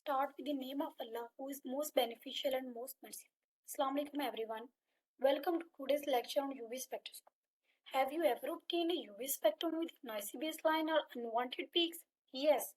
start with the name of Allah, who is most beneficial and most merciful. Assalamu alaikum everyone. Welcome to today's lecture on UV spectroscopy. Have you ever obtained a UV spectrum with noisy baseline or unwanted peaks? Yes.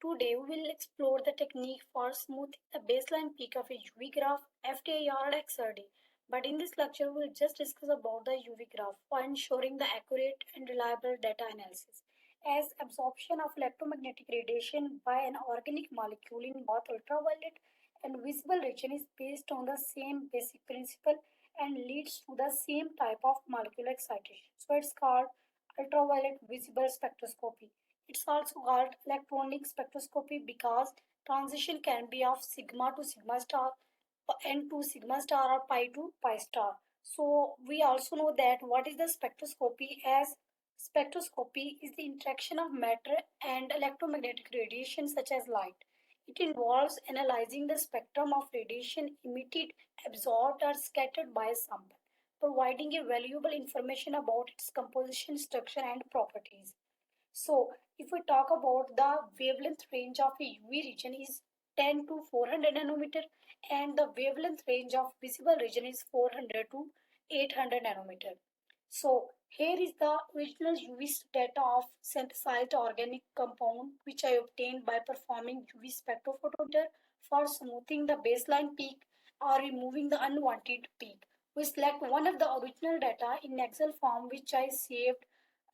Today we will explore the technique for smoothing the baseline peak of a UV graph, FTIR or XRD. But in this lecture we will just discuss about the UV graph for ensuring the accurate and reliable data analysis. As absorption of electromagnetic radiation by an organic molecule in both ultraviolet and visible region is based on the same basic principle and leads to the same type of molecular excitation. So it's called ultraviolet visible spectroscopy. It's also called electronic spectroscopy because transition can be of sigma to sigma star, n to sigma star or pi to pi star. So we also know that what is the spectroscopy, as spectroscopy is the interaction of matter and electromagnetic radiation such as light. It involves analyzing the spectrum of radiation emitted, absorbed or scattered by a sample, providing a valuable information about its composition, structure and properties. So if we talk about the wavelength range of a UV region is 10 to 400 nanometer and the wavelength range of visible region is 400 to 800 nanometer. So here is the original UV data of synthesized organic compound which I obtained by performing UV spectrophotometer for smoothing the baseline peak or removing the unwanted peak. We select one of the original data in Excel form which I saved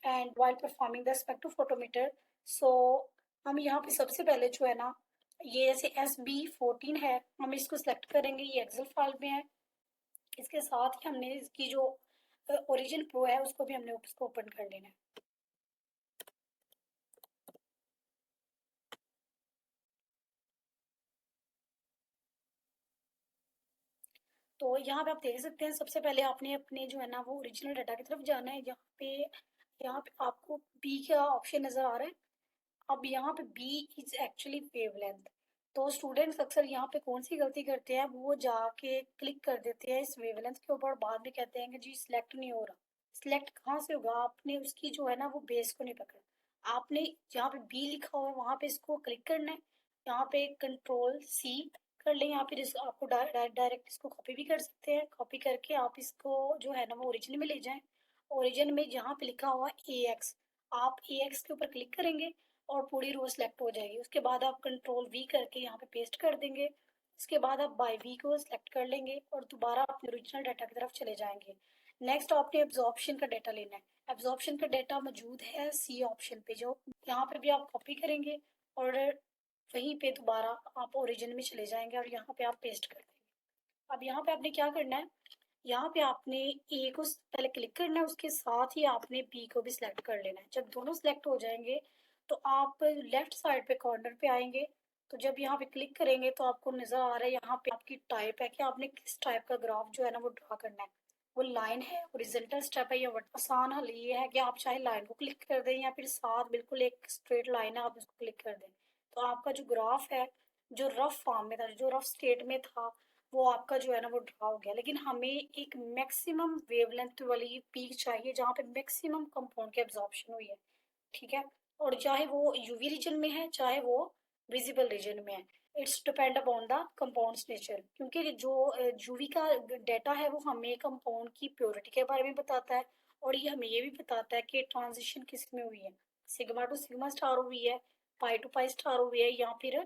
and while performing the spectrophotometer. So हम यहाँ पे सबसे पहले जो है ना, ये ऐसे SB14 है, हम इसको सेलेक्ट करेंगे, ये एक्सेल फाइल में है। इसके साथ ही हमने इसकी जो ओरिजिन प्रो है उसको भी हमने उसको ओपन कर लेना है। तो यहाँ पे आप देख सकते हैं, सबसे पहले आपने अपने जो है ना वो ओरिजिनल डाटा की तरफ जाना है। यहाँ पे आपको बी का ऑप्शन नजर आ रहा है। अब यहाँ पे बी इज एक्चुअली वेवलेंथ। तो स्टूडेंट्स अक्सर यहाँ पे कौन सी गलती करते हैं, वो जाके क्लिक कर देते हैं इस वेवलेंथ के ऊपर, बाद में कहते हैं कि जी सिलेक्ट नहीं हो रहा। सिलेक्ट कहाँ से होगा, आपने उसकी जो है ना वो बेस को नहीं पकड़ा। आपने जहाँ पे बी लिखा हुआ है वहाँ पे इसको क्लिक करना है। यहाँ पे कंट्रोल सी कर लें, या फिर आपको डायरेक्ट इसको कॉपी भी कर सकते हैं। कॉपी करके आप इसको जो है ना वो ओरिजिन में ले जाएं। ओरिजिन में जहाँ पे लिखा हुआ ए एक्स, आप ए एक्स के ऊपर क्लिक करेंगे और पूरी रो सेलेक्ट हो जाएगी। उसके बाद आप कंट्रोल वी करके यहाँ पे पेस्ट कर देंगे। उसके बाद आप बाय वी को सिलेक्ट कर लेंगे और दोबारा अपने ओरिजिनल डाटा की तरफ चले जाएंगे। नेक्स्ट आपने एब्जॉर्प्शन का डाटा लेना है। एब्जॉर्प्शन का डाटा मौजूद है सी ऑप्शन पे, जो यहाँ पे भी आप कॉपी करेंगे और वहीं पे दोबारा आप ओरिजिन में चले जाएंगे और यहाँ पे आप पेस्ट कर देंगे। अब यहाँ पे आपने क्या करना है, यहाँ पे आपने ए को पहले क्लिक करना है, उसके साथ ही आपने बी को भी सिलेक्ट कर लेना है। जब दोनों सिलेक्ट हो जाएंगे तो आप लेफ्ट साइड पे कॉर्नर पे आएंगे। तो जब यहाँ पे क्लिक करेंगे तो आपको नजर आ रहा है यहाँ पे आपकी टाइप है कि आपने किस टाइप का ग्राफ जो है ना वो ड्रा करना है। वो लाइन है, हॉरिजॉन्टल स्टेप है या आसान हल ये है कि आप चाहे लाइन को क्लिक कर दें या फिर साथ बिल्कुल एक स्ट्रेट लाइन है आप उसको क्लिक कर दें। तो आपका जो ग्राफ है, जो रफ फॉर्म में था, जो रफ स्टेट में था, वो आपका जो है ना वो ड्रा हो गया। लेकिन हमें एक मैक्सिमम वेवलेंथ वाली पीक चाहिए जहाँ पे मैक्सिमम कंपाउंड की एब्जॉर्प्शन हुई है, ठीक है। और चाहे वो यूवी रीजन में है चाहे वो विजिबल रीजन में है, it's depend upon the compounds nature. क्योंकि जो यूवी का डाटा है वो हमें कंपाउंड की प्योरिटी के बारे में बताता है और ये हमें ये भी बताता है कि ट्रांजिशन किस में हुई है, सिग्मा टू सिग्मा स्टार हुई है, पाई टू पाई स्टार हुई है या फिर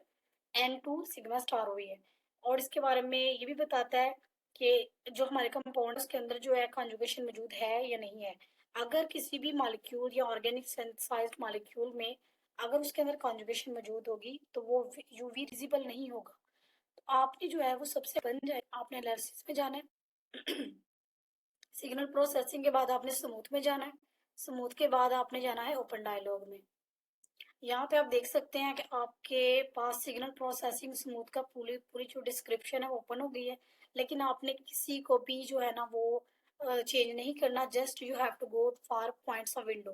एन टू सिग्मा स्टार हुई है। और इसके बारे में ये भी बताता है कि जो हमारे कंपाउंड्स के अंदर जो है कॉन्जुगेशन मौजूद है या नहीं है। अगर किसी भी मॉलिक्यूल या ऑर्गेनिक सिंथेसाइज्ड मॉलिक्यूल में अगर उसके अंदर कॉन्जुगेशन मौजूद होगी तो वो यूवी विजिबल नहीं होगा। तो आपने जो है वो सबसे बन जाए, आपने एनालिसिस में जाना है। सिग्नल प्रोसेसिंग के बाद आपने स्मूथ में जाना है। स्मूथ के बाद आपने जाना है ओपन डायलॉग में। यहाँ पे आप देख सकते हैं कि आपके पास सिग्नल प्रोसेसिंग स्मूथ का पूरी पूरी जो डिस्क्रिप्शन है वो ओपन हो गई है। लेकिन आपने किसी को भी जो है ना वो चेंज नहीं करना, just you have to go for points of window.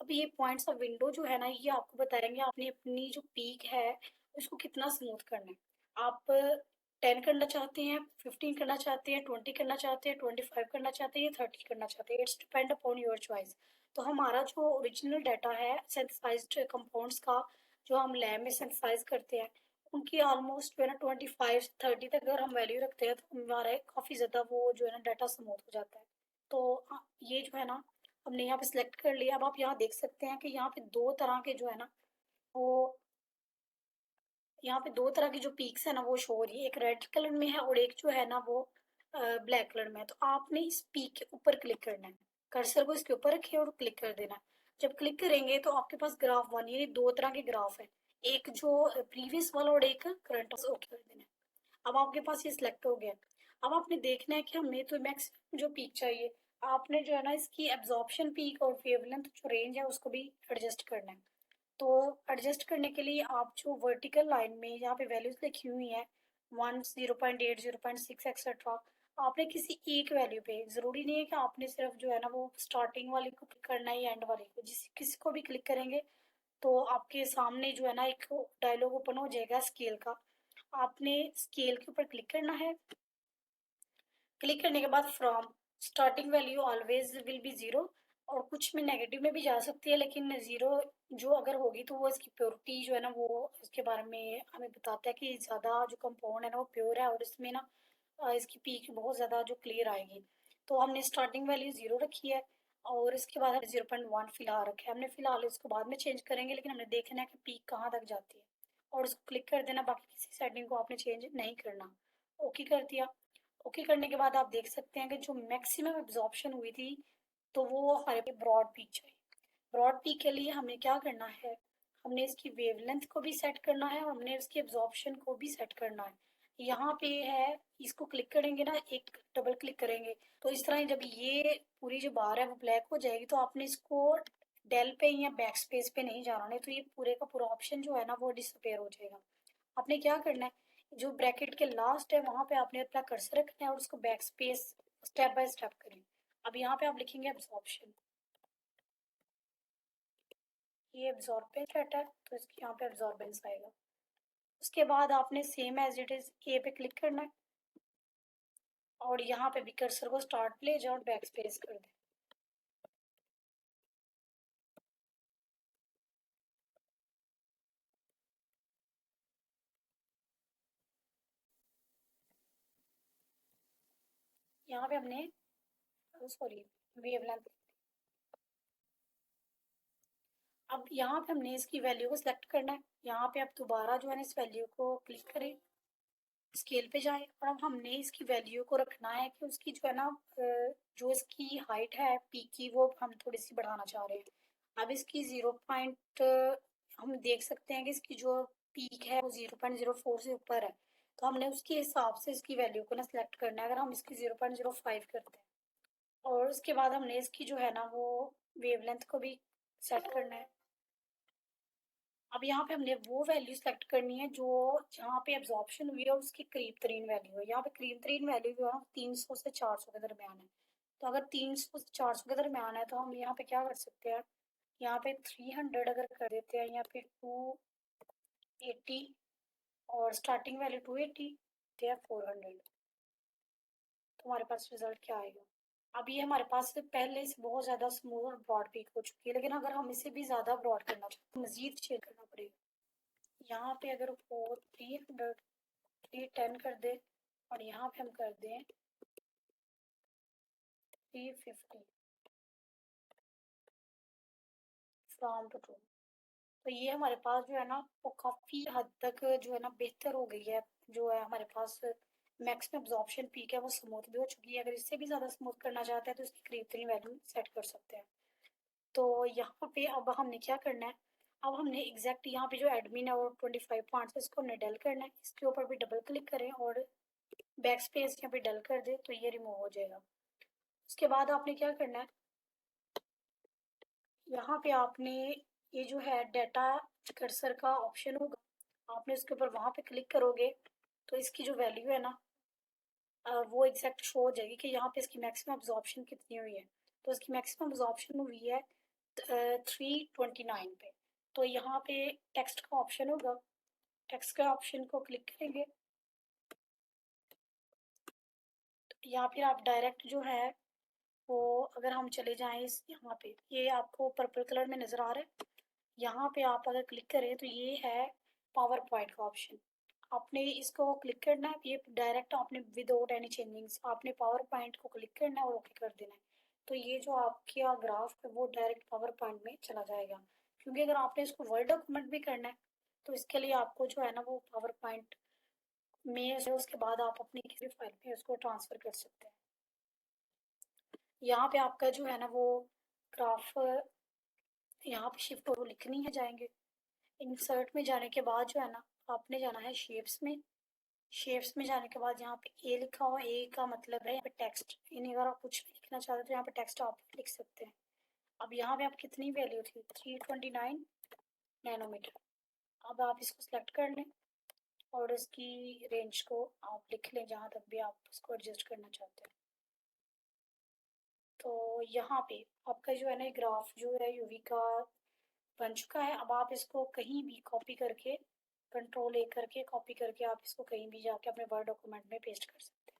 अब ये पॉइंट्स ऑफ विंडो जो है ना ये आपको बताएंगे आपने अपनी जो पीक है उसको कितना स्मूथ करना है। आप 10 करना चाहते हैं, 15 करना चाहते हैं, 20 करना चाहते हैं, 25 करना चाहते हैं, 30 करना चाहते हैं, it's depend upon your choice. तो हमारा जो ओरिजिनल डाटा है सिंथेसाइज्ड कंपाउंड्स का, जो हम लैब में सिंथेसाइज करते हैं, उनकी ऑलमोस्ट जो है ना 25 से 30 तक अगर हम वैल्यू रखते हैं तो हमारा काफ़ी ज़्यादा वो जो है ना डाटा स्मूथ हो जाता है। तो ये जो है ना हमने यहाँ पे सिलेक्ट कर लिया। अब आप यहाँ देख सकते हैं कि यहाँ पे दो तरह के जो है ना वो यहाँ पे दो तरह की जो पीक्स है ना वो शो हो रही है, एक रेड कलर में है और एक जो है ना वो ब्लैक कलर में है। तो आपने इस पीक के ऊपर क्लिक करना है, कर्सर को इसके ऊपर रखिए और क्लिक कर देना है। जब क्लिक करेंगे तो आपके पास ग्राफ वन यानी दो तरह के ग्राफ है, एक जो प्रीवियस वाला और एक करंट। ओके कर देना है। अब आपके पास ये सिलेक्ट हो गया। अब आपने देखना है कि हमें तो मैक्सिमम जो पीक चाहिए, आपने जो है ना इसकी एब्जॉर्प्शन पीक और वेवलेंथ जो रेंज है उसको भी एडजस्ट करना है। तो एडजस्ट करने के लिए आप जो वर्टिकल लाइन में यहाँ पे वैल्यूज लिखी हुई हैं 1, 0.8, 0.6 एक्सेट्रा, आपने किसी एक वैल्यू पे, जरूरी नहीं है कि आपने सिर्फ जो है ना वो स्टार्टिंग वाली को क्लिक करना है या एंड वाली को, जिस किसी को भी क्लिक करेंगे तो आपके सामने जो है ना एक डायलॉग ओपन हो जाएगा स्केल का। आपने स्केल के ऊपर क्लिक करना है। क्लिक करने के बाद from starting value always will be zero, और कुछ में नेगेटिव में भी जा सकती है, लेकिन जीरो जो अगर होगी तो वो इसकी प्योरिटी जो है ना वो इसके बारे में हमें बताता है कि ज़्यादा जो कंपाउंड है ना वो प्योर है और इसमें ना इसकी पीक बहुत ज़्यादा जो क्लियर आएगी। तो हमने स्टार्टिंग वैल्यू जीरो रखी है और इसके बाद 0.1 फिलहाल रखे है हमने। फिलहाल इसको बाद में चेंज करेंगे, लेकिन हमने देखना है कि पीक कहाँ तक जाती है और उसको क्लिक कर देना। बाकी किसी सेटिंग को आपने चेंज नहीं करना। ओके कर दिया। ओके करने के बाद आप देख सकते हैं कि जो मैक्सिमम एब्जॉर्प्शन हुई थी तो वो हमारे पे ब्रॉड पीक चाहिए। ब्रॉड पीक के लिए हमें क्या करना है, हमने इसकी वेवलेंथ को भी सेट करना है और हमने इसकी एब्जॉर्प्शन को भी सेट करना है। यहाँ पे है, इसको क्लिक करेंगे ना, एक डबल क्लिक करेंगे तो इस तरह जब ये पूरी जो बार है वो ब्लैक हो जाएगी तो आपने इसको डेल पे या बैक स्पेस पे नहीं जाना, नहीं तो ये पूरे का पूरा ऑप्शन जो है ना वो डिसअपेयर हो जाएगा। आपने क्या करना है, जो ब्रैकेट के लास्ट है वहां पे आपने अपना कर्सर रखना है और उसको back space step by step करें। अब यहाँ पे आप लिखेंगे एब्जॉर्प्शन, ये एब्जॉर्बेंस डाटा है तो इसके यहाँ पे एब्जॉर्बेंस आएगा। उसके बाद आपने same as it is a पे क्लिक करना है और यहाँ पे भी कर्सर को स्टार्ट पे ले जाओ और बैक स्पेस कर दें। यहाँ पे हमने सॉरी वेवलेंथ। अब यहाँ पे हमने इसकी वैल्यू को सिलेक्ट करना है। यहाँ पे आप दोबारा जो है ना इस वैल्यू को क्लिक करें, स्केल पे जाए और अब हमने इसकी वैल्यू को रखना है कि उसकी जो है ना जो इसकी हाइट है पी की वो हम थोड़ी सी बढ़ाना चाह रहे हैं। अब इसकी 0 पॉइंट हम देख सकते हैं कि इसकी जो पीक है वो 0.04 से ऊपर है, तो हमने उसके हिसाब से इसकी वैल्यू को ना सिलेक्ट करना है। अगर हम इसकी 0.05 करते हैं और उसके बाद हमने इसकी जो है ना वो वेवलेंथ को भी सेट करना है। अब यहाँ पे हमने वो वैल्यू सेलेक्ट करनी है जो जहाँ पे एब्जॉर्प्शन हुई है और उसकी करीब तरीन वैल्यू है। यहाँ पे करीब तरीन वैल्यू जो है 300 से 400 के दरमियान है। तो अगर 300 से 400 के दरमियान है तो हम यहाँ पे क्या कर सकते हैं, यहाँ पे 300 अगर कर देते हैं या फिर 280 और स्टार्टिंग वैल्यू 280 या 400, तो हमारे पास रिजल्ट क्या आएगा। अब ये हमारे पास से पहले से बहुत ज़्यादा स्मूथ और ब्रॉड पीक हो चुकी है, लेकिन अगर हम इसे भी ज़्यादा ब्रॉड करना चाहते हैं तो मजीद चेंज करना पड़ेगा। यहाँ पे अगर वो 300 310 कर दे और यहाँ पे हम कर दें 350 फ्रॉम टू ट्रू, तो ये हमारे पास जो है ना वो काफ़ी हद तक जो है ना बेहतर हो गई है। जो है हमारे पास मैक्सिमम एब्जॉर्प्शन पीक है वो स्मूथ भी हो चुकी है। अगर इससे भी ज़्यादा स्मूथ करना चाहते हैं तो इसकी करीब तरीन वैल्यू सेट कर सकते हैं। तो यहाँ पे अब हमने क्या करना है, अब हमने एग्जैक्ट यहाँ पे जो एडमिन है और 25 पॉइंट्स है इसको हमने डल करना है। इसके ऊपर भी डबल क्लिक करें और बैक स्पेस यहाँ पे डल कर दे तो ये रिमूव हो जाएगा। उसके बाद आपने क्या करना है, यहाँ पे आपने ये जो है डाटा कर्सर का ऑप्शन होगा, आपने इसके ऊपर वहाँ पे क्लिक करोगे तो इसकी जो वैल्यू है ना वो एग्जैक्ट शो हो जाएगी कि यहाँ पे इसकी मैक्सिमम एब्जॉर्प्शन कितनी हुई है। तो इसकी मैक्सिमम एब्जॉर्प्शन हुई है 329 पे। तो यहाँ पे टेक्स्ट का ऑप्शन होगा, टेक्स्ट के ऑप्शन को क्लिक करेंगे तो या फिर आप डायरेक्ट जो है वो अगर हम चले जाएं इस यहाँ पे, ये आपको पर्पल कलर में नज़र आ रहा है, यहाँ पे आप अगर क्लिक करें तो ये है पावर पॉइंट का ऑप्शन। आपने इसको क्लिक करना है, ये डायरेक्ट आपने विदाउट एनी चेंजिंग्स आपने पावर पॉइंट को क्लिक करना है और ओके कर देना है। तो ये जो आपका ग्राफ है वो डायरेक्ट पावर पॉइंट में चला जाएगा। क्योंकि अगर आपने इसको वर्ड डॉक्यूमेंट भी करना है तो इसके लिए आपको जो है ना वो पावर पॉइंट में से उसके बाद आप अपनी किसी फाइल में उसको ट्रांसफर कर सकते हैं। यहाँ पे आपका जो है ना वो ग्राफ यहाँ पे शिफ्ट और लिखनी है जाएंगे। इंसर्ट में जाने के बाद जो है ना आपने जाना है शेप्स में। शेप्स में जाने के बाद यहाँ पे ए लिखा हुआ, ए का मतलब है यहाँ पे टेक्स्ट, यानी अगर आप कुछ भी लिखना चाहते हो तो यहाँ पे टेक्स्ट आप लिख सकते हैं। अब यहाँ पे आप कितनी वैल्यू थी 329 नैनोमीटर। अब आप इसको सिलेक्ट कर लें और इसकी रेंज को आप लिख लें जहाँ तक भी आप उसको एडजस्ट करना चाहते हैं। तो यहाँ पे आपका जो है ना ग्राफ जो है यूवी का बन चुका है। अब आप इसको कहीं भी कॉपी करके कंट्रोल ए करके कॉपी करके आप इसको कहीं भी जाके अपने वर्ड डॉक्यूमेंट में पेस्ट कर सकते हैं।